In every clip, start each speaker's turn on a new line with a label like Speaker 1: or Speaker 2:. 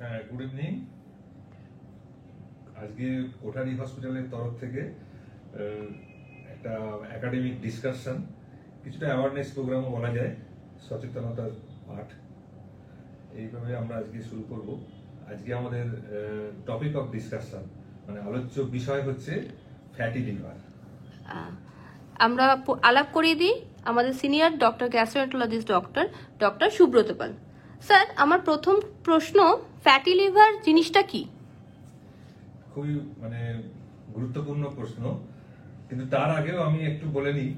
Speaker 1: Good evening. আজকে কোঠারি হসপিটালের তরফ থেকে একটা একাডেমিক ডিসকাশন, কিছুটা অ্যাওয়ারনেস প্রোগ্রামও বলা যায়, সচেতনতার পাঠ, এইভাবে আমরা আজকে শুরু করব। আজকে আমাদের টপিক অফ ডিসকাশন মানে আলোচ্য বিষয় হচ্ছে ফ্যাটি লিভার।
Speaker 2: আমরা আলাপ করিয়ে দিই আমাদের senior doctor gastroenterologist doctor Subrata Pal. Sir, আমার প্রথম প্রশ্ন, ফ্যাটি লিভার জিনিসটা কি?
Speaker 1: খুবই গুরুত্বপূর্ণ প্রশ্ন, কিন্তু তার আগেও আমি একটু বলে নিই,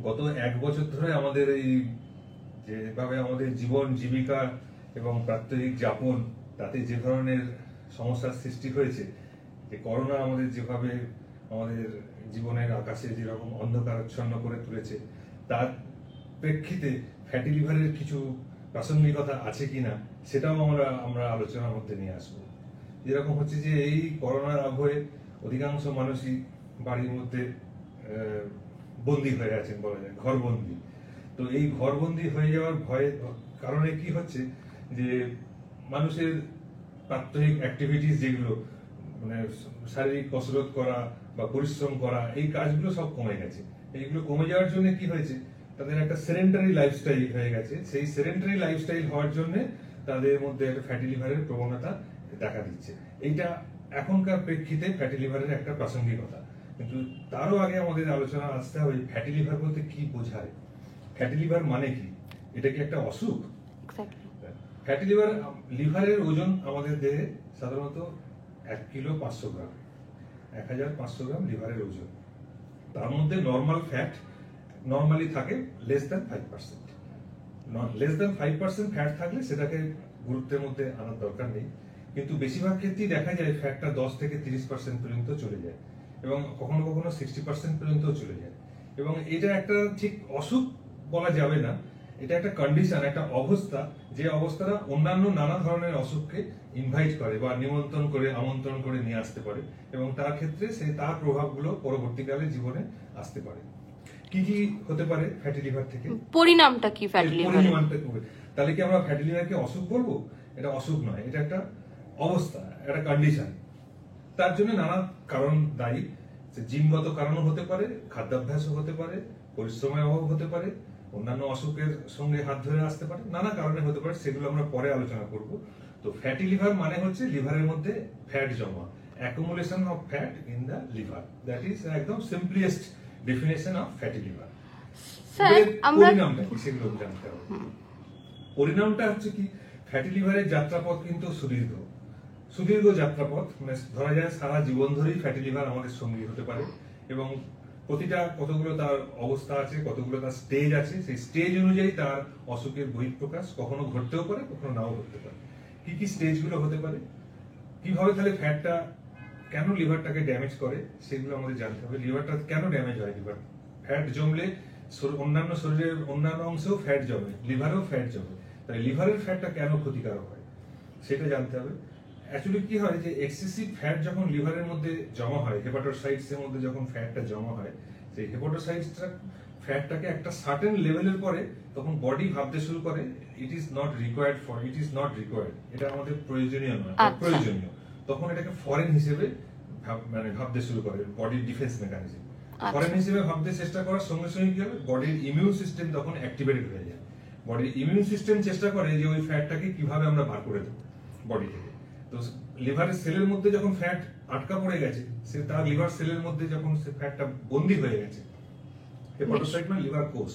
Speaker 1: গত 1 বছর ধরে আমাদের এই যেভাবে আমাদের জীবন জীবিকা এবং প্রাত্যহিক যাপন, তাতে যে ধরনের সমস্যার সৃষ্টি হয়েছে, যে করোনা আমাদের যেভাবে আমাদের জীবনের আকাশে যেরকম অন্ধকারাচ্ছন্ন করে তুলেছে, তার প্রেক্ষিতে ফ্যাটি লিভারের কিছু প্রাসঙ্গিকতা আছে কিনা সেটাও আমরা আলোচনার মধ্যে নিয়ে আসবো। যেরকম হচ্ছে যে এই করোনার আবহে অধিকাংশ মানুষই বাড়ির মধ্যে বন্দী হয়ে আছেন, বলা যায় ঘরবন্দি। তো এই ঘরবন্দি হয়ে যাওয়ার ভয়ের কারণে কি হচ্ছে যে মানুষের প্রাত্যহিক অ্যাক্টিভিটিস, যেগুলো শারীরিক কসরত করা বা পরিশ্রম করা, এই কাজগুলো সব কমে গেছে। এইগুলো কমে যাওয়ার জন্য কি হয়েছে, তাদের একটা সেডেন্টারি লাইফস্টাইল হয়ে গেছে। সেই সেডেন্টারি লাইফস্টাইল হওয়ার জন্য তাদের মধ্যে একটা ফ্যাটি লিভারের প্রবণতা দেখা দিচ্ছে। এইটা এখনকার প্রেক্ষিতে ফ্যাটি লিভারের একটা প্রাসঙ্গিকতা। কিন্তু তারও আগে আমাদের আলোচনা আসতে হবে ফ্যাটি লিভার বলতে কি বোঝায়, ফ্যাটি লিভার মানে কি, এটা কি একটা অসুখ? ফ্যাটি লিভার, লিভারের ওজন আমাদের দেহে সাধারণত 1 কিলো 500 গ্রাম, 1500 গ্রাম লিভারের ওজন। তার মধ্যে নর্মাল ফ্যাট নর্মালি থাকে less than 5%। Less than 5% fat থাকলে সেটাকে গুরুত্বের মধ্যে আনার দরকার নেই, কিন্তু বেশিরভাগ ক্ষেত্রেই দেখা যায় ফ্যাটটা 10 থেকে 30% পর্যন্ত চলে যায়, এবং কখনো কখনো 60% পর্যন্ত চলে যায়। এবং এটা একটা ঠিক অসুখ বলা যাবে না, এটা একটা কন্ডিশন, একটা অবস্থা, যে অবস্থাটা অন্যান্য নানা ধরনের অসুখকে ইনভাইট করে বা আমন্ত্রণ করে নিয়ে আসতে পারে, এবং তার ক্ষেত্রে তার প্রভাবগুলো পরবর্তীকালে জীবনে আসতে পারে। কি কি হতে পারে ফ্যাটি লিভার থেকে?
Speaker 2: পরিণামটা কি ফ্যাটি লিভার?
Speaker 1: তাহলে কি আমরা ফ্যাটি লিভারকে অসুখ বলবো? এটা অসুখ নয়, এটা একটা অবস্থা, একটা কন্ডিশন। তার জন্য নানা কারণ দায়ী। জিনগত কারণও হতে পারে, খাদ্যাভ্যাসও হতে পারে, পরিশ্রমের অভাব হতে পারে, অন্যান্য অসুখের সঙ্গে হাত ধরে আসতে পারে, নানা কারণে হতে পারে, সেগুলো আমরা পরে আলোচনা করব। তো ফ্যাটি লিভার মানে হচ্ছে লিভারের মধ্যে ফ্যাট জমা, accumulation of fat in the liver. That is একদম simplest definition of fatty liver. পরিণামটা কি সেগুলো জানতে হবে। পরিণামটা হচ্ছে কি, ফ্যাটি লিভারের যাত্রাপথ কিন্তু সুদীর্ঘ যাত্রাপথ, ধরা যায় সারা জীবন ধরেই ফ্যাটি লিভার আমাদের সঙ্গী হতে পারে, এবং প্রতিটা কতগুলো তার অবস্থা আছে, কতগুলো তার স্টেজ আছে, সেই স্টেজ অনুযায়ী তার অসুখের বহিঃপ্রকাশ কখনো ঘটতেও পারে, কখনো নাও ঘটতে পারে। কি কি স্টেজগুলো হতে পারে, কিভাবে তাহলে ফ্যাটটা কেন লিভারটাকে ড্যামেজ করে, সেগুলো আমাদের জানতে হবে। লিভারটা কেন ড্যামেজ হয়? লিভার ফ্যাট জমলে অন্যান্য শরীরের অন্যান্য অংশেও ফ্যাট জমে, লিভারেও ফ্যাট জমে, তাই লিভারের ফ্যাটটা কেন ক্ষতিকারক হয় সেটা জানতে হবে। অ্যাকচুয়ালি কি হয় যে এক্সেসিভ ফ্যাট যখন লিভারের মধ্যে জমা হয়, হেপাটোসাইটস এর মধ্যে যখন ফ্যাটটা জমা হয়, সেই হেপাটোসাইটসটা ফ্যাটটাকে একটা সার্টেন লেভেলের পরে তখন বডি ভাবতে শুরু করে ইট ইজ নট রিকোয়ার্ড, এটা আমাদের প্রয়োজনীয় নয়, প্রয়োজনীয়। তখন এটাকে ফরেন হিসেবে ভাবতে শুরু করে বডির ডিফেন্স মেকানিজম। ফরেন হিসেবে ভাবতে চেষ্টা করার সঙ্গে সঙ্গে কি হবে, বডির ইমিউন সিস্টেম তখন অ্যাক্টিভেটেড হয়ে যায়। বডির ইমিউন সিস্টেম চেষ্টা করে যে ওই ফ্যাটটাকে কিভাবে আমরা বার করে দেবো বডি থেকে। তো লিভারের সেলের মধ্যে যখন ফ্যাট আটকা পড়ে গেছে, সে তার লিভার সেলের মধ্যে যখন সে ফ্যাটটা বন্দী হয়ে গেছে, হেপাটোসাইট মানে লিভার কোষ,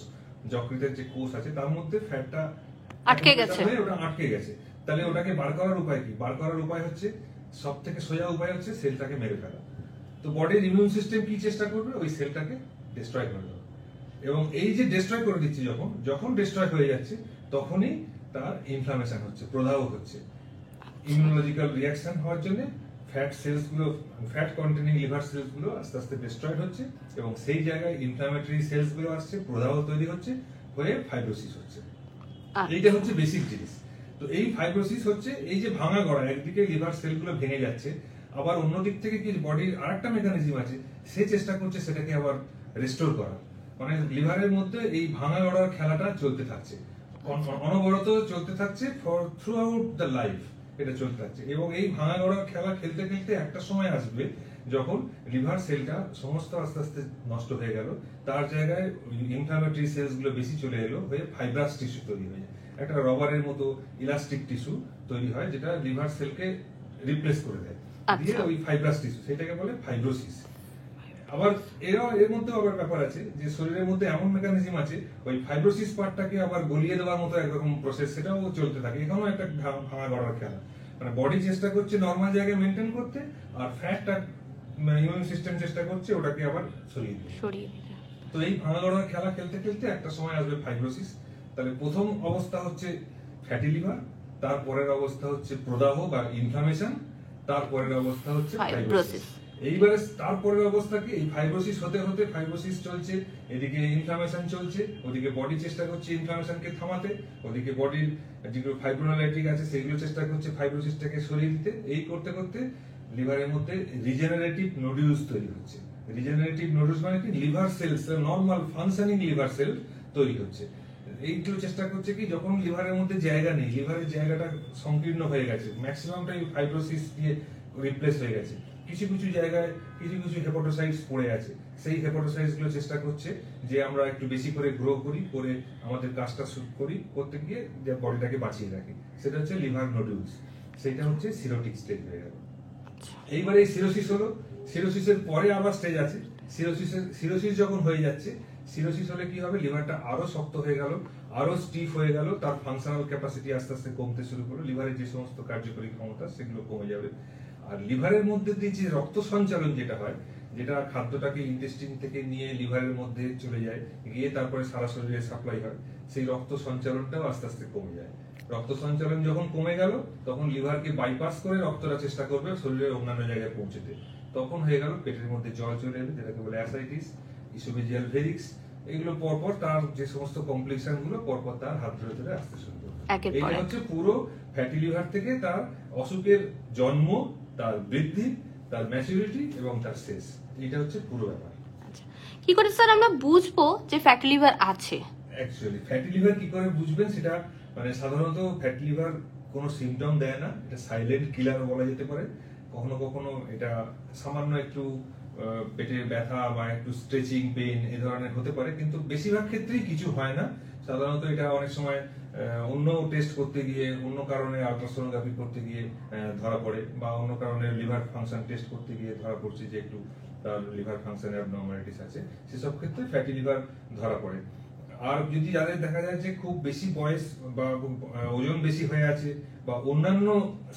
Speaker 1: যকৃতের যে কোষ আছে তার মধ্যে ফ্যাটটা
Speaker 2: আটকে গেছে,
Speaker 1: ওটা আটকে গেছে। তাহলে ওটাকে বার করার উপায় কি? বার করার উপায় হচ্ছে, সব থেকে সোজা উপায় হচ্ছে সেলটাকে মেরে ফেলা। তো বডির ইমিউন সিস্টেম কি চেষ্টা করবে, ওই সেলটাকে ডিস্ট্রয় করে দেবে। এবং এই যে ডিস্ট্রয় করে দিচ্ছে, যখন ডিস্ট্রয় হয়ে যাচ্ছে, তখনই তার ইনফ্লামেশন হচ্ছে, প্রদাহ হচ্ছে। ইমিউনোলজিক্যাল রিঅ্যাকশন হওয়ার জন্য ফ্যাট সেলস গুলো, ফ্যাট কন্টেনিং লিভার সেলস গুলো আস্তে আস্তে ডিস্ট্রয়েড হচ্ছে, এবং সেই জায়গায় ইনফ্লামেটরি সেলস গুলো আসছে, প্রদাহ তৈরি হচ্ছে, হয়ে ফাইব্রোসিস হচ্ছে। এইটা হচ্ছে বেসিক জিনিস। তো এই ফাইব্রোসিস হচ্ছে এই যে ভাঙা গড়া, একদিকে লিভার সেল গুলো ভেঙে যাচ্ছে, আবার অন্যদিক থেকে কি বডির আরেকটা মেকানিজম আছে, সে চেষ্টা করছে সেটাকে আবার রেস্টোর করা। মানে লিভারের মধ্যে এই ভাঙা গড়ার খেলাটা চলতে থাকছে, অনবরত চলতে থাকছে for through out the life. এটা চলতে থাকছে। এবং এই ভাঙা গড়ার খেলা খেলতে খেলতে একটা সময় আসবে যখন লিভার সেলটা সমস্ত আস্তে আস্তে নষ্ট হয়ে গেল, তার জায়গায় ইনফ্লামেটরি সেলস গুলো বেশি চলে এলো, হয়ে ফাইব্রাস টিস্যু তৈরি হয়ে যায়, একটা রবারের মতো ইলাস্টিক টিস্যু তৈরি হয় যেটা লিভার সেলকে রিপ্লেস করে দেয়, দিয়ে ওই ফাইব্রাস টিস্যু, সেটাকে বলে ফাইব্রোসিস। আবার এর মধ্যে আবার ব্যাপার আছে যে শরীরের মধ্যে এমন মেকানিজম আছে ওই ফাইব্রোসিস পার্টটাকে আবার গলিয়ে দেওয়ার মতো একরকম প্রসেস, সেটাও চলতে থাকে। এখানেও একটা ভাঙা গড়ার খেলা, মানে বডি চেষ্টা করছে নর্মাল জায়গায় মেনটেন করতে, আর ফ্যাটটা ইমিউন সিস্টেম চেষ্টা করছে ওটাকে আবার সরিয়ে দিতে। তো এই ভাঙা গড়ার খেলা খেলতে খেলতে একটা সময় আসবে ফাইব্রোসিস। তাহলে প্রথম অবস্থা হচ্ছে ফ্যাটি লিভার, তারপরের অবস্থা হচ্ছে প্রদাহ বা ইনফ্লামেশন, তারপরের অবস্থা হচ্ছে ফাইব্রোসিস। এইবারে তারপরের অবস্থা কি, এই ফাইব্রোসিস হতে হতে ফাইব্রোসিস চলছে, এদিকে ইনফ্লামেশন চলছে, ওদিকে বডি চেষ্টা করছে ইনফ্লামেশনকে থামাতে, ওদিকে বডির যেগুলো ফাইব্রোনালাইটিক আছে সেগুলো চেষ্টা করছে ফাইব্রোসিসটাকে সরিয়ে দিতে। এই করতে করতে লিভারের মধ্যে রিজেনারেটিভ নোডিউলস তৈরি হচ্ছে। রিজেনারেটিভ নোডিউলস মানে কি, liver cells, normal functioning liver cell তৈরি হচ্ছে। এইগুলো চেষ্টা করছে কি, যখন লিভারের মধ্যে জায়গা নেই, লিভারের জায়গাটা সংকীর্ণ হয়ে গেছে, ম্যাক্সিমামটাই ফাইব্রোসিস দিয়ে রিপ্লেস হয়ে গেছে, কিছু কিছু জায়গায় কিছু কিছু হেপাটোসাইটস পড়ে আছে, সেই হেপাটোসাইটস গুলো চেষ্টা করছে যে আমরা একটু বেশি করে গ্রো করি, করে আমাদের কাজটা করি, করতে গিয়ে যে বডিটাকে বাঁচিয়ে রাখি, সেটা হচ্ছে লিভার নোডিউলস। সেটা হচ্ছে সিরোটিক স্টেজ হয়ে গেল। এইবারে এই সিরোসিস হলো, সিরোসিসের পরে আবার স্টেজ আছে। সিরোসিস যখন হয়ে যাচ্ছে, সিরোসিস হলে কি হবে, লিভারটা আরো শক্ত হয়ে গেল, আরো স্টিফ হয়ে গেল, তার ফাংশনাল ক্যাপাসিটি আস্তে আস্তে কমতে শুরু করলো, লিভারের যে সমস্ত কার্যকরী ক্ষমতা সেগুলো কমে যাবে। আর লিভারের মধ্যে দিয়ে যে রক্ত সঞ্চালন যেটা হয়, যেটা খাদ্যটাকে ইন্টেস্টিন থেকে নিয়ে লিভারের মধ্যে চলে যায়, গিয়ে তারপরে সারা শরীরে সাপ্লাই হয়, সেই রক্ত সঞ্চালনটাও আস্তে আস্তে কমে যায়। রক্ত সঞ্চালন যখন কমে গেল, তখন লিভারকে বাইপাস করে রক্তটা চেষ্টা করবে শরীরের অন্যান্য জায়গায় পৌঁছতে। তখন হয়ে গেল পেটের মধ্যে জল চলে এলো, যেটাকে বলে অ্যাসাইটিস, ইসোফেজিয়াল ভেরিক্স। এগুলো পরপর তার যে সমস্ত কমপ্লিকেশন গুলো পরপর তার হাত ধরে ধরে আসতে শুরু করবে। এটা হচ্ছে পুরো ফ্যাটি লিভার থেকে তার অসুখের জন্ম, তার বৃদ্ধি, তার ম্যাচুরিটি এবং তার শেষ। এটা হচ্ছে পুরো ব্যাপার।
Speaker 2: কি করে স্যার আমরা বুঝবো যে ফ্যাটি লিভার আছে?
Speaker 1: অ্যাকচুয়ালি ফ্যাটি লিভার কি করে বুঝবেন, সেটা মানে সাধারণত ফ্যাটি লিভার কোনো সিমটম দেয় না, এটা সাইলেন্ট কিলার বলা যেতে পারে। কখনো কখনো এটা সামান্য একটু পেটে ব্যথা বা একটু স্ট্রেচিং পেইন এই ধরনের হতে পারে, কিন্তু বেশিরভাগ ক্ষেত্রেই কিছু হয় না। সাধারণত এটা অনেক সময় অন্য টেস্ট করতে গিয়ে, অন্য কারণে আলট্রাসোনোগ্রাফি করতে গিয়ে ধরা পড়ে, বা অন্য কারণে লিভার ফাংশন টেস্ট করতে গিয়ে ধরা পড়ছে যে একটু তার লিভার ফাংশন অ্যাবনর্মালিটিস আছে, সেসব ক্ষেত্রে ফ্যাটি লিভার ধরা পড়ে। আর যদি যাদের দেখা যায় যে খুব বেশি বয়স বা ওজন বেশি হয়ে আছে, বা অন্যান্য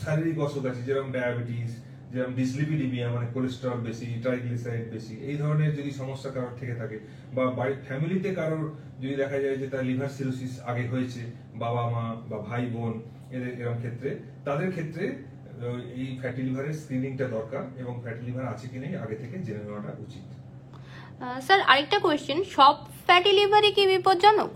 Speaker 1: শারীরিক অসুখ আছে যেরকম ডায়াবেটিস, যেরকম ডিসলিপিডিমিয়া মানে কোলেস্টেরল বেশি, ট্রাইগ্লিসারাইড বেশি, এই ধরনের যদি সমস্যা কারোর থেকে থাকে, বা বাড়ির ফ্যামিলিতে কারোর যদি দেখা যায় যে তার লিভার সিরোসিস আগে হয়েছে, বাবা মা বা ভাই বোন এরকম ক্ষেত্রে, তাদের ক্ষেত্রে এই ফ্যাটি লিভারের স্ক্রিনিংটা দরকার, এবং ফ্যাটি লিভার আছে কি নেই আগে থেকে জেনে নেওয়াটা উচিত।
Speaker 2: স্যার আরেকটা কোশ্চেন, সব ফ্যাটি লিভারই কি বিপজ্জনক?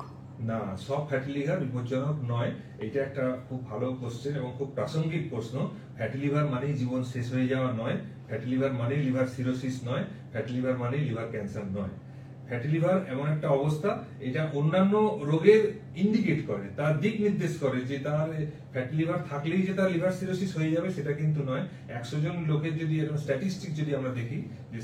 Speaker 1: না, সব ফ্যাটি লিভার বিপজ্জনক নয়। এটা একটা খুব ভালো কোশ্চেন এবং খুব প্রাসঙ্গিক প্রশ্ন। ফ্যাটি লিভার মানেই জীবন শেষ হয়ে যাওয়া নয়, ফ্যাটি লিভার মানেই লিভার সিরোসিস নয়, ফ্যাটি লিভার মানেই লিভার ক্যান্সার নয়। ফ্যাটি লিভার এমন একটা অবস্থা, এটা অন্যান্য রোগের ইন্ডিকেট করে, তার দিক নির্দেশ করে, যে তার ফ্যাটি লিভার থাকলেই যে তার লিভার সিরোসিস হয়ে যাবে সেটা কিন্তু নয়। 100 জন লোকের যদি এরকম স্ট্যাটিস্টিক যদি আমরা দেখি, যে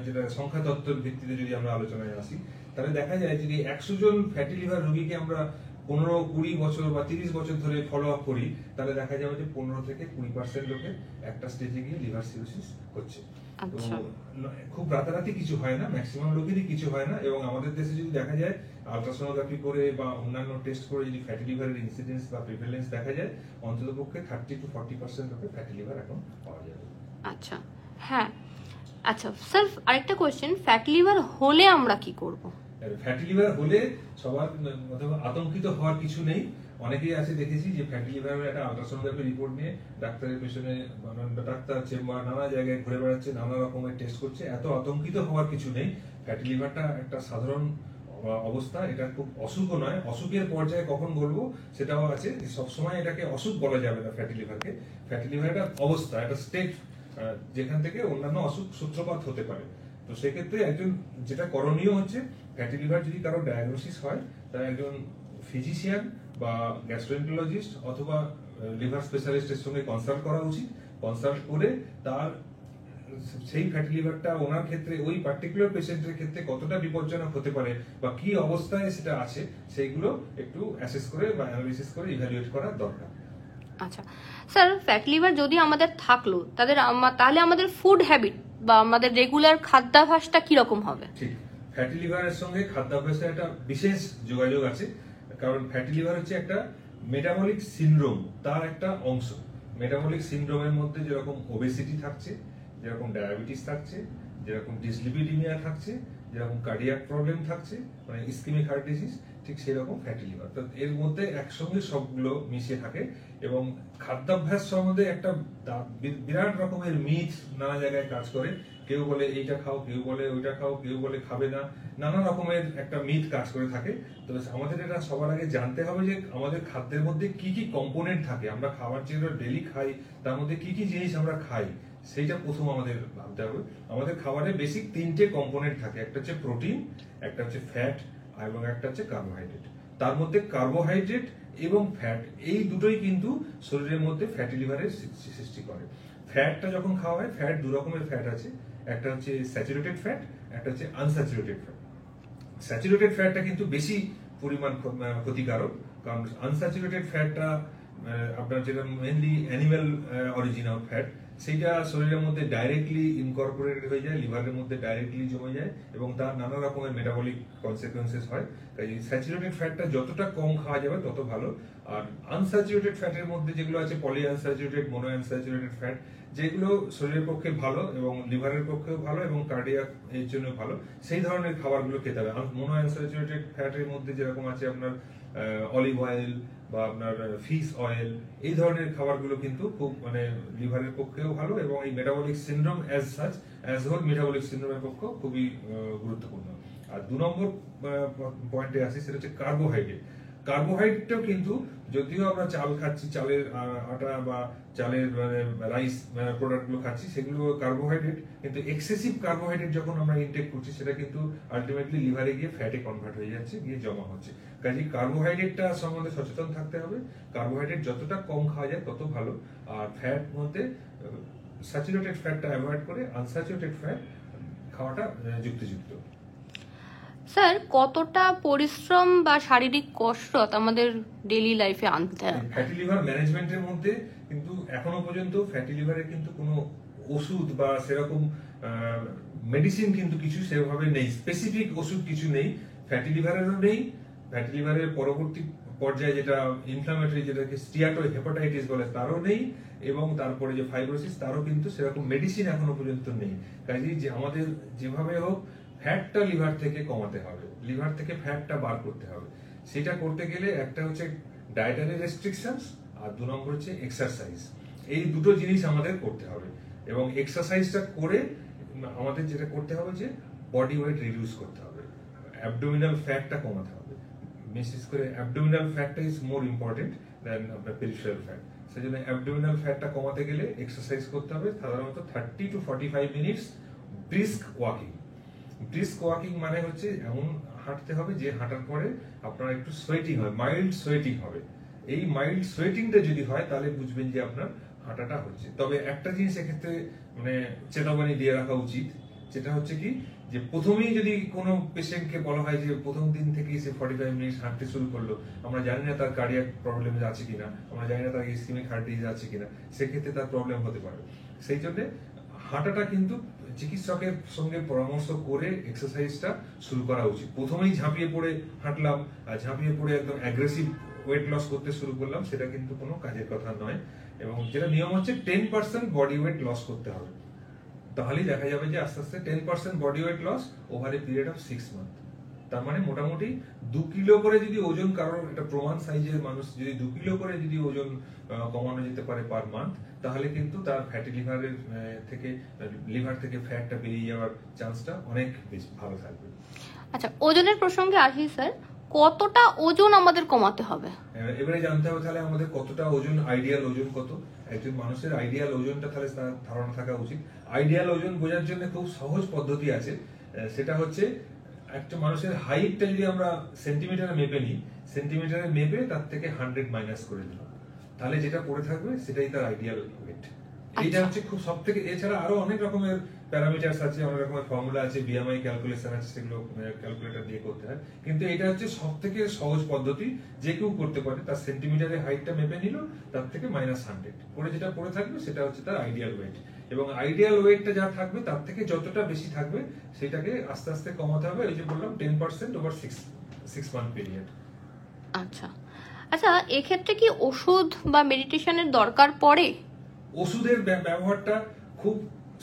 Speaker 1: যেটা সংখ্যা তত্ত্বের ভিত্তিতে যদি আমরা আলোচনায় আসি, তাহলে দেখা যায় যে 100 জন ফ্যাটি লিভার রোগীকে আমরা 15-20 বছর বা 30 বছর ধরে ফলো আপ করি, তাহলে দেখা যাবে যে 15 থেকে 20% লোকের একটা স্টেজে গিয়ে লিভার সিরোসিস হচ্ছে। তো খুব রাতারাতি কিছু হয় না, ম্যাক্সিমাম লোকেরই কিছু হয় না। এবং আমাদের দেশে যদি দেখা যায় আলট্রাসোনোগ্রাফি করে বা অন্যান্য টেস্ট করে যদি ফ্যাটি লিভারের ইনসিডেন্স বা প্রিভ্যালেন্স দেখা যায়, অন্ততপক্ষে 30-40% লোকের ফ্যাটি লিভার এখন পাওয়া যাবে।
Speaker 2: আচ্ছা, হ্যাঁ, আচ্ছা স্যার আরেকটা কোশ্চেন, ফ্যাটি লিভার হলে আমরা কি করব?
Speaker 1: ফ্যাটি লিভার হলে সবার আতঙ্কিত হওয়ার কিছু নেই। অনেকেই আছে দেখেছি যে ফ্যাটি লিভারের একটা আলট্রাসোনোগ্রাফি রিপোর্ট নিয়ে ডাক্তারের পেছনে, ডাক্তার চেম্বার নানা জায়গায় ঘুরে বেড়াচ্ছে, নানা রকমের টেস্ট করছে। এত আতঙ্কিত হওয়ার কিছু নেই। ফ্যাটি লিভারটা একটা সাধারণ অবস্থা, এটা খুব অসুখও নয়। অসুখের পর্যায়ে কখন বলবো সেটাও আছে, যে সবসময় এটাকে অসুখ বলা যাবে না ফ্যাটি লিভারকে। ফ্যাটি লিভার একটা অবস্থা, একটা স্টেট, যেখান থেকে অন্যান্য অসুখ সূত্রপাত হতে পারে। তো সেক্ষেত্রে একজন যেটা করণীয় হচ্ছে, ফ্যাটি লিভার যদি কারো ডায়াগনোসিস হয়, তার একজন ফিজিশিয়ান বা গ্যাস্ট্রোএন্টারোলজিস্ট অথবা লিভার স্পেশালিস্টের সঙ্গে কনসাল্ট করা উচিত। কনসাল্ট করে তার সেই ফ্যাটি লিভারটা ওনার ক্ষেত্রে ওই পার্টিকুলার পেশেন্টের ক্ষেত্রে কতটা বিপজ্জনক হতে পারে বা কি অবস্থায় সেটা আছে সেইগুলো একটু অ্যাসেস করে বা অ্যানালিসিস করে ইভ্যালুয়েট করা দরকার।
Speaker 2: আচ্ছা স্যার, ফ্যাটি লিভার যদি আমাদের থাকলো তাহলে আমাদের ফুড হ্যাবিট বা আমাদের রেগুলার খাদ্যাভ্যাসটা কিরকম হবে?
Speaker 1: ঠিক, ফ্যাটি লিভারের সঙ্গে খাদ্যাভ্যাসের একটা বিশেষ যোগাযোগ আছে, কারণ ফ্যাটি লিভার হচ্ছে একটা মেটাবলিক সিনড্রোম, তার একটা অংশ। মেটাবলিক সিনড্রোমের মধ্যে যেরকম ওবেসিটি থাকছে, যেরকম ডায়াবেটিস থাকছে, যেরকম ডিসলিপিডিমিয়া থাকছে, যেরকম কার্ডিয়াক প্রবলেম থাকছে, মানে ইসকেমিক হার্ট ডিজিজ, ঠিক সেরকম ফ্যাটি লিভার। তো এর মধ্যে একসঙ্গে সবগুলো মিশিয়ে থাকে। এবং খাদ্যাভ্যাস সম্বন্ধে একটা বিরাট রকমের মিথ নানা জায়গায় কাজ করে। কেউ বলে এইটা খাও, কেউ বলে ওইটা খাও, কেউ বলে খাবে না, নানা রকমের একটা মিথ কাজ করে থাকে। তো আমাদের এটা সবার আগে জানতে হবে যে আমাদের খাদ্যের মধ্যে কি কি কম্পোনেন্ট থাকে, আমরা খাবার যেগুলো ডেলি খাই তার মধ্যে কি কি জিনিস আমরা খাই সেইটা প্রথম আমাদের ভাবতে হবে। আমাদের খাবারে বেসিক 3টে কম্পোনেন্ট থাকে, একটা হচ্ছে প্রোটিন, একটা হচ্ছে ফ্যাট এবং একটা হচ্ছে কার্বোহাইড্রেট। তার মধ্যে কার্বোহাইড্রেট এবং ফ্যাট এই দুটোই কিন্তু শরীরের মধ্যে ফ্যাটি লিভারের সৃষ্টি করে। ফ্যাটটা যখন খাওয়া হয়, ফ্যাট দু রকমের ফ্যাট আছে, একটা হচ্ছে স্যাচুরেটেড ফ্যাট, একটা হচ্ছে আনস্যাচুরেটেড ফ্যাট। স্যাচুরেটেড ফ্যাটটা কিন্তু বেশি পরিমাণ ক্ষতিকারক, কারণ আনস্যাচুরেটেড ফ্যাটটা আপনার যেটা মেনলি অ্যানিম্যাল অরিজিনাল ফ্যাট, সেইটা শরীরের মধ্যে ডাইরেক্টলি ইনকর্পোরেটেড হয়ে যায়, লিভারের মধ্যে ডাইরেক্টলি জমে যায় এবং তার নানা রকমের মেটাবলিক কনসিকুয়েন্সেস হয়। তাই স্যাচুরেটেড ফ্যাটটা যতটা কম খাওয়া যাবে তত ভালো। আর আনস্যাচুরেটেড ফ্যাটের মধ্যে যেগুলো আছে polyunsaturated, monounsaturated fat, যেগুলো শরীরের পক্ষে ভালো এবং লিভারের পক্ষেও ভালো এবং কার্ডিয়াক এর জন্য ভালো, সেই ধরনের খাবারগুলো খেতে হবে। মোনো আনস্যাচুরেটেড ফ্যাটের মধ্যে যেরকম আছে আপনার অলিভ অয়েল বা আপনার ফিশ অয়েল, এই ধরনের খাবারগুলো কিন্তু খুব মানে লিভারের পক্ষেও ভালো এবং এই metabolic syndrome as whole metabolic সিনড্রোমের পক্ষে খুবই গুরুত্বপূর্ণ। আর 2 নম্বর পয়েন্টে আসি, সেটা হচ্ছে কার্বোহাইড্রেট। কার্বোহাইড্রেটটাও কিন্তু, যদিও আমরা চাল খাচ্ছি, চালের আটা বা চালের মানে রাইস প্রোডাক্টগুলো খাচ্ছি, সেগুলো কার্বোহাইড্রেট, কিন্তু এক্সেসিভ কার্বোহাইড্রেট যখন আমরা ইনটেক করছি সেটা কিন্তু আলটিমেটলি লিভারে গিয়ে ফ্যাটে কনভার্ট হয়ে যাচ্ছে, গিয়ে জমা হচ্ছে। কাজে কার্বোহাইড্রেটটা সম্বন্ধে সচেতন থাকতে হবে। কার্বোহাইড্রেট যতটা কম খাওয়া যায় তত ভালো। আর ফ্যাট মধ্যে স্যাচুরেটেড ফ্যাটটা অ্যাভয়েড করে আনস্যাচুরেটেড ফ্যাট খাওয়াটা যুক্তিযুক্ত।
Speaker 2: স্যার, কতটা পরিশ্রম বা শারীরিক কসরত আমাদের ডেইলি লাইফে আনতে হবে?
Speaker 1: ফ্যাটি লিভার ম্যানেজমেন্টের মধ্যে কিন্তু এখনো পর্যন্ত ফ্যাটি লিভারের কিন্তু কোনো ওষুধ বা সেরকম মেডিসিন কিন্তু কিছু সেভাবে নেই, স্পেসিফিক ওষুধ কিছু নেই। ফ্যাটি লিভারেরও নেই, ফ্যাটি লিভারের পরবর্তী পর্যায়ে যেটা ইনফ্লামেটরি, যেটাকে স্টিয়াটো হেপাটাইটিস বলে, তারও নেই, এবং তারপরে যে ফাইব্রোসিস, তারও কিন্তু সেরকম মেডিসিন এখনো পর্যন্ত নেই। কাজেই যে আমাদের যেভাবে হোক ফ্যাটটা লিভার থেকে কমাতে হবে, লিভার থেকে ফ্যাটটা বার করতে হবে। সেটা করতে গেলে একটা হচ্ছে ডায়েটারি রেস্ট্রিকশনস, আর 2 নম্বর হচ্ছে এক্সারসাইজ। এই দুটো জিনিস আমাদের করতে হবে। এবং এক্সারসাইজটা করে আমাদের যেটা করতে হবে যে বডি ওয়েট রিডিউস করতে হবে, অ্যাবডোমিনাল ফ্যাটটা কমাতে হবে। বিশেষ করে অ্যাবডোমিনাল ফ্যাটটা ইজ মোর ইম্পর্টেন্ট দেন আপনার পেরিফেরাল ফ্যাট। সেজন্য অ্যাবডোমিনাল ফ্যাটটা কমাতে গেলে এক্সারসাইজ করতে হবে, সাধারণত 30 to 45 minutes brisk walking. Brisk walking মানে হচ্ছে এমন হাঁটতে হবে যে হাঁটার পরে আপনার একটু সোয়েটিং হয়, মাইল্ড সোয়েটিং হবে। এই মাইল্ড সোয়েটিংটা যদি হয় তাহলে বুঝবেন যে আপনার হাঁটাটা হচ্ছে। তবে একটা জিনিস এক্ষেত্রে মানে চেতাবনী দিয়ে রাখা উচিত, যেটা হচ্ছে কি, যে প্রথমেই যদি কোনো পেশেন্টকে বলা হয় যে প্রথম দিন থেকেই সে 45 মিনিট হাঁটতে শুরু করলো, আমরা জানি না তার কার্ডিয়াক প্রবলেম আছে কিনা, আমরা জানি না তার ইসকেমিক হার্ট ডিজিজ আছে কিনা, সেক্ষেত্রে তার প্রবলেম হতে পারে। সেই জন্য হাঁটাটা কিন্তু চিকিৎসকের সঙ্গে পরামর্শ করে এক্সারসাইজটা শুরু করা উচিত। প্রথমেই ঝাঁপিয়ে পড়ে হাঁটলাম আর ঝাঁপিয়ে পড়ে একদম অ্যাগ্রেসিভ ওয়েট লস করতে শুরু করলাম, সেটা কিন্তু কোনো কাজের কথা নয়। এবং যেটা নিয়ম হচ্ছে 10% বডি ওয়েট লস করতে হবে, তাহলেই দেখা যাবে যে আস্তে আস্তে 10% body weight loss over a period of 6 month. তার মানে মোটামুটি 2 কিলো করে যদি ওজন, কারোর একটা প্রমাণ সাইজের মানুষ যদি 2 কিলো করে যদি ওজন কমানো যেতে পারে পার মান্থ, তাহলে কিন্তু তার ফ্যাটি লিভারের থেকে, লিভার থেকে ফ্যাটটা বেরিয়ে যাওয়ার চান্সটা অনেক বেশি ভালো থাকবে।
Speaker 2: আচ্ছা, ওজনের প্রসঙ্গে আসি স্যার, কতটা ওজন আমাদের কমাতে হবে?
Speaker 1: এবারে জানতে হবে তাহলে আমাদের কতটা ওজন, আইডিয়াল ওজন কত। একজন মানুষের আইডিয়াল ওজনটা তাহলে তার ধারণা থাকা উচিত। আইডিয়াল ওজন বোঝার জন্য খুব সহজ পদ্ধতি আছে, সেটা হচ্ছে একটা মানুষের হাইটটা যদি আমরা সেন্টিমিটারে মেপে নিই, সেন্টিমিটারে মেপে তার থেকে 100 মাইনাস করে দিলাম। তাহলে যেটা পড়ে থাকবে সেটাই তার আইডিয়াল ওয়েট। এইটা
Speaker 2: আচ্ছা।
Speaker 1: হচ্ছে খুব সব থেকে, এছাড়া আরো অনেক রকমের প্যারামিটারস আছে, অনেক রকমের ফর্মুলা আছে, বিএমআই ক্যালকুলেশন আছে, সেগুলো ক্যালকুলেটর দিয়ে করতে হয়। কিন্তু এটা হচ্ছে সব থেকে সহজ পদ্ধতি, যে কেউ করতে পারে। তার সেন্টিমিটারের হাইটটা মেপে নিল, তার থেকে -100 করে যেটা পড়ে থাকবে সেটা হচ্ছে তার আইডিয়াল ওয়েট। এবং আইডিয়াল ওয়েটটা যা থাকবে তার থেকে যতটা বেশি থাকবে সেটাকে আস্তে আস্তে কমাতে হবে। ওই যে বললাম 10% ওভার 6 মান্থ পিরিয়ড।
Speaker 2: আচ্ছা আচ্ছা, এক্ষেত্রে কি ওষুধ বা মেডিটেশনের দরকার পড়ে?
Speaker 1: ওষুধের ব্যবহারটা খুব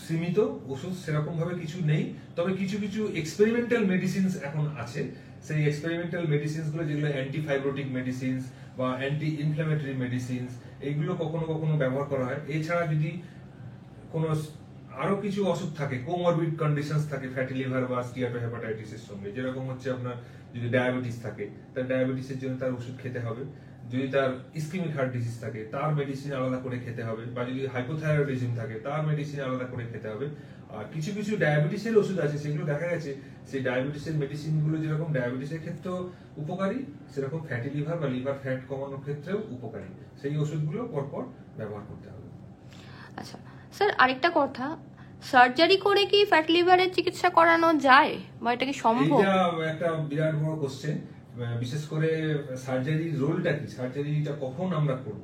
Speaker 1: সীমিত, ওষুধ সেরকম ভাবে কিছু নেই। তবে কিছু কিছু এক্সপেরিমেন্টাল মেডিসিনস এখন আছে। সেই এক্সপেরিমেন্টাল মেডিসিনস গুলো, যেগুলো অ্যান্টি ফাইব্রোটিক মেডিসিনস বা অ্যান্টি ইনফ্ল্যামেটরি মেডিসিনস, এইগুলো কখনো কখনো ব্যবহার করা হয়। এছাড়া যদি কোনো আরো কিছু অসুখ থাকে, কোমরবিড কন্ডিশনস থাকে ফ্যাটি লিভার বা স্টিয়াটোহেপাটাইটিসের সঙ্গে, যেরকম হচ্ছে আপনার যদি ডায়াবেটিস থাকে, তার ডায়াবেটিসের জন্য তার ওষুধ খেতে হবে। যদি তার ইসকিমিক হার্ট ডিজিজ থাকে, তার মেডিসিন আলাদা করে খেতে হবে। বা যদি হাইপোথাইরয়েডিজম থাকে, তার মেডিসিন আলাদা করে খেতে হবে। আর কিছু কিছু ডায়াবেটিসের ওষুধ আছে, সেগুলো দেখা গেছে সেই ডায়াবেটিসের মেডিসিন গুলো যেরকম ডায়াবেটিসের ক্ষেত্রেও উপকারী, সেরকম ফ্যাটি লিভার বা লিভার ফ্যাট কমানোর ক্ষেত্রেও উপকারী। সেই ওষুধগুলো পরপর ব্যবহার করতে হবে।
Speaker 2: আচ্ছা স্যার, আরেকটা কথা, সার্জারি করে কি ফ্যাট লিভারের চিকিৎসা করানো যায় বা এটা কি সম্ভব?
Speaker 1: এইটা একটা বিরাট বড় কোশ্চেন। বিশেষ করে সার্জারির রোলটা কি, সার্জারিটা কখন আমরা করব।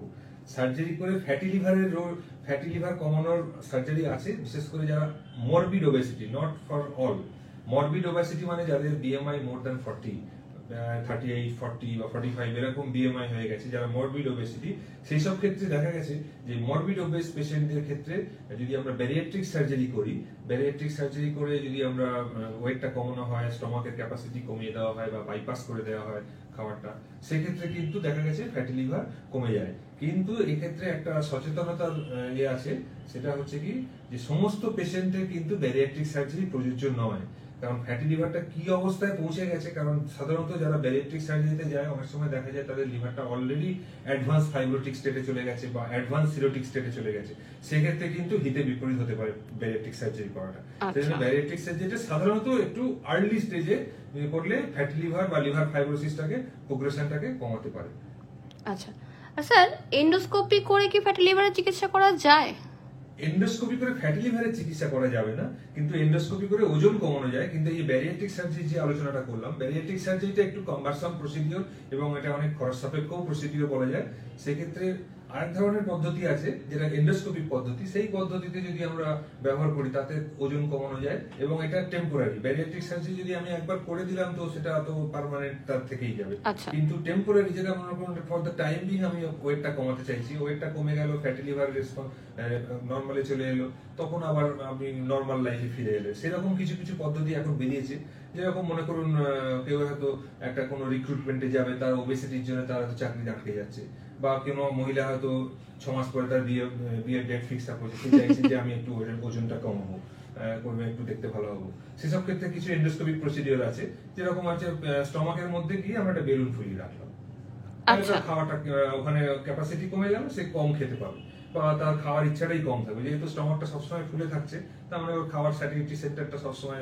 Speaker 1: সার্জারি করে ফ্যাটি লিভারের রোল, ফ্যাটি লিভার কমানোর সার্জারি আছে, বিশেষ করে যারা morbid obesity, not for all. Morbid obesity মানে যাদের বিএমআই মোর দ্যান 40, 38, 40 বা 45 এরকম বিএমআই হয়ে গেছে, যারা মরবিড ওবেসিটি, সেই সব ক্ষেত্রে দেখা গেছে যে মরবিড ওবেস পেশেন্টদের ক্ষেত্রে যদি আমরা ব্যারিয়াট্রিক সার্জারি করি, ব্যারিয়াট্রিক সার্জারি করে যদি আমরা ওয়েটটা কমানো হয়, স্টমাকের ক্যাপাসিটি কমিয়ে দেওয়া হয় বা বাইপাস করে দেওয়া হয় খাবারটা, সেক্ষেত্রে কিন্তু দেখা গেছে ফ্যাটি লিভার কমে যায়। কিন্তু এক্ষেত্রে একটা সচেতনতার ইয়ে আছে, সেটা হচ্ছে কি যে সমস্ত পেশেন্টের কিন্তু ব্যারিয়াট্রিক সার্জারি প্রযোজ্য নয়। কারণ ফ্যাটি লিভারটা কি অবস্থায় পৌঁছে গেছে, কারণ সাধারণত যারা ব্যারিয়াট্রিক সার্জারিতে যায় অনেক সময় দেখা যায় তাদের লিভারটা অলরেডি অ্যাডভান্স ফাইব্রোটিক স্টেটে চলে গেছে বা অ্যাডভান্স সিরোটিক স্টেটে চলে গেছে। সেক্ষেত্রে কিন্তু হিতে বিপরীত হতে পারে ব্যারিয়াট্রিক সার্জারি করাটা। সেজন্য ব্যারিয়াট্রিক সার্জারিটা সাধারণত একটু আর্লি স্টেজে করলে ফ্যাটি লিভার বা লিভার ফাইব্রোসিসটাকে, প্রোগ্রেশনটাকে কমাতে পারে।
Speaker 2: আচ্ছা স্যার, এন্ডোস্কোপি করে কি ফ্যাটি লিভারের চিকিৎসা করা যায়?
Speaker 1: এন্ডোস্কোপি করে ফ্যাটি লিভারের চিকিৎসা করা যাবে না, কিন্তু এন্ডোস্কোপি করে ওজন কমানো যায়। কিন্তু এই ব্যারিয়াট্রিক সার্জারি যে আলোচনাটা করলাম, ব্যারিয়াট্রিক সার্জারিটা একটু কম্বারসাম প্রসিডিওর এবং এটা অনেক খরচ সাপেক্ষ প্রসিডিওর বলা যায়। সেক্ষেত্রে আরেক ধরনের পদ্ধতি আছে যেটা এন্ডোস্কোপিক পদ্ধতি। সেই পদ্ধতিতে যদি আমরা ব্যবহার করি তাতে ওজন কমানো যায় এবং এটা টেম্পোরারি। ব্যারিয়াট্রিক সার্জারি যদি আমি একবার করে দিলাম তো সেটা তো পার্মানেন্ট তার থেকেই যাবে। কিন্তু টেম্পোরারি যেটা মনে করুন ফর দ্য টাইম বিং আমি ওয়েটটা কমাতে চাইছি, ওয়েটটা কমে গেল, ফ্যাটি লিভার নর্মালে চলে এলো, তখন আবার আমি নর্মাল লাইফে ফিরে এলো, সেরকম কিছু কিছু পদ্ধতি এখন বেরিয়েছে। যেরকম মনে করুন কেউ হয়তো একটা কোনো রিক্রুটমেন্টে যাবে, তার ওবেসিটির জন্য তার হয়তো চাকরি আটকে যাচ্ছে, বা কোনো মহিলা হয়তো 6 মাস পরে তার বিয়ের ডেট ফিক্স আপ হয়েছে, সে চাইছে যে আমি একটু ওজনটা কমাবো, করবে একটু দেখতে ভালো হবো। সেসব ক্ষেত্রে কিছু এন্ডোস্কোপিক প্রসিডিওর আছে, যেরকম আছে স্টমাকের মধ্যে গিয়ে আমরা একটা বেলুন ফুলিয়ে রাখলাম, খাওয়াটা ওখানে ক্যাপাসিটি কমে গেল, সে কম খেতে পাবে বা তার খাওয়ার ইচ্ছাটাই কম থাকবে। যেহেতু স্টমাকটা সবসময় ফুলে থাকছে, তার মানে ওর খাওয়ার স্যাটিসফ্যাক্টরি সেন্টারটা সবসময়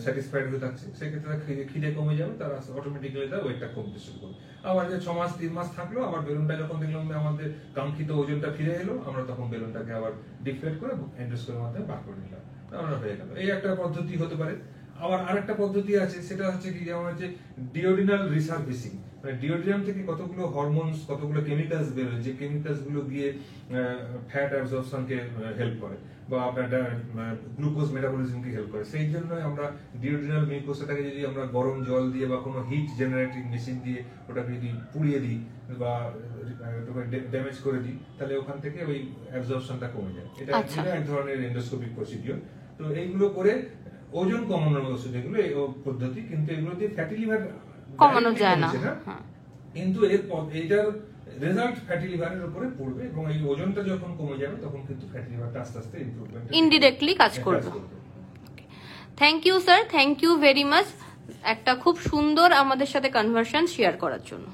Speaker 1: স্যাটিসফাইড হয়ে থাকছে, সেক্ষেত্রে তার খিদে কমে যাবে, তার অটোমেটিক্যালি তার ওয়েটটা কমতে শুরু করবে। আবার যে 6 মাস 3 মাস থাকলো, আবার বেলুনটা যখন দেখলাম আমাদের কাঙ্ক্ষিত ওজনটা ফিরে এলো, আমরা তখন বেলুনটাকে আবার ডিফ্লেট করে এন্ডোস্কোপির মাধ্যমে বার করে নিলাম, আমরা হয়ে গেল। এই একটা পদ্ধতি হতে পারে। আবার আরেকটা পদ্ধতি আছে, সেটা হচ্ছে কি যেমন হচ্ছে ডিওডিনাল রিসার্ভিসিং। মানে ডিওডিনাম থেকে কতগুলো হরমোনস, কতগুলো কেমিক্যালস বের হয়, যে কেমিক্যালস গুলো গিয়ে ফ্যাট অ্যাবজর্পশনকে হেল্প করে বা আপনার গ্লুকোজ মেটাবলিজমকে হেল্প করে। সেই জন্য আমরা ডিওডিনাল মিউকোসাটাকে যদি আমরা গরম জল দিয়ে বা কোনো হিট জেনারেটিং মেশিন দিয়ে ওটাকে যদি পুড়িয়ে দিই বা ড্যামেজ করে দিই, তাহলে ওখান থেকে ওই অ্যাবজর্পশনটা কমে যায়। এটা এক ধরনের এন্ডোস্কোপিক প্রসিডিওর। তো এইগুলো করে ওজন কমানোর ওষুধ, এগুলো এই পদ্ধতি, কিন্তু এগুলো দিয়ে ফ্যাটি লিভার
Speaker 2: কমানো যায় না।
Speaker 1: কিন্তু এটার রেজাল্ট ফ্যাটি লিভারের উপরে পড়বে এবং এই ওজনটা যখন কমে যাবে তখন কিন্তু ফ্যাটি লিভারটা আস্তে আস্তে ইমপ্রুভমেন্ট
Speaker 2: ইনডিরেক্টলি কাজ করবে। Thank you sir, thank you very much একটা খুব সুন্দর আমাদের সাথে কনভারসেশন শেয়ার করার জন্য।